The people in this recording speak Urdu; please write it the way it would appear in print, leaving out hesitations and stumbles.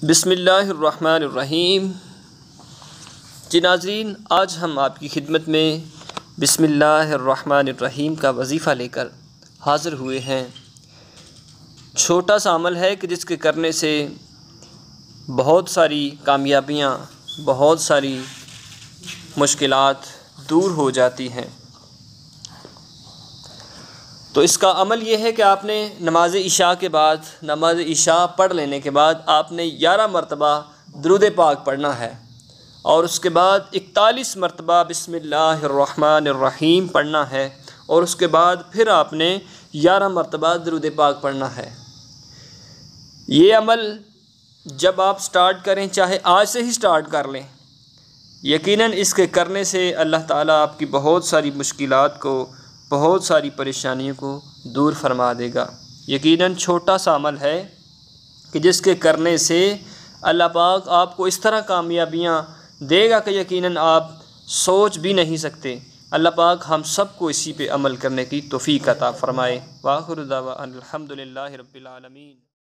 بسم اللہ الرحمن الرحیم۔ جی ناظرین، آج ہم آپ کی خدمت میں بسم اللہ الرحمن الرحیم کا وظیفہ لے کر حاضر ہوئے ہیں۔ چھوٹا سا عمل ہے کہ جس کے کرنے سے بہت ساری کامیابیاں، بہت ساری مشکلات دور ہو جاتی ہیں۔ تو اس کا عمل یہ ہے کہ آپ نے نماز عشاء کے بعد، نماز عشاء پڑھ لینے کے بعد آپ نے 11 مرتبہ درود پاک پڑھنا ہے، اور اس کے بعد 41 مرتبہ بسم اللہ الرحمن الرحیم پڑھنا ہے، اور اس کے بعد پھر آپ نے 11 مرتبہ درود پاک پڑھنا ہے۔ یہ عمل جب آپ سٹارٹ کریں، چاہے آج سے ہی سٹارٹ کر لیں، یقیناً اس کے کرنے سے اللہ تعالیٰ آپ کی بہت ساری مشکلات کو، بہت ساری پریشانیوں کو دور فرما دے گا۔ یقیناً چھوٹا سا عمل ہے کہ جس کے کرنے سے اللہ پاک آپ کو اس طرح کامیابیاں دے گا کہ یقیناً آپ سوچ بھی نہیں سکتے۔ اللہ پاک ہم سب کو اسی پہ عمل کرنے کی توفیق عطا فرمائے۔ وآخر دعوانا الحمدللہ رب العالمین۔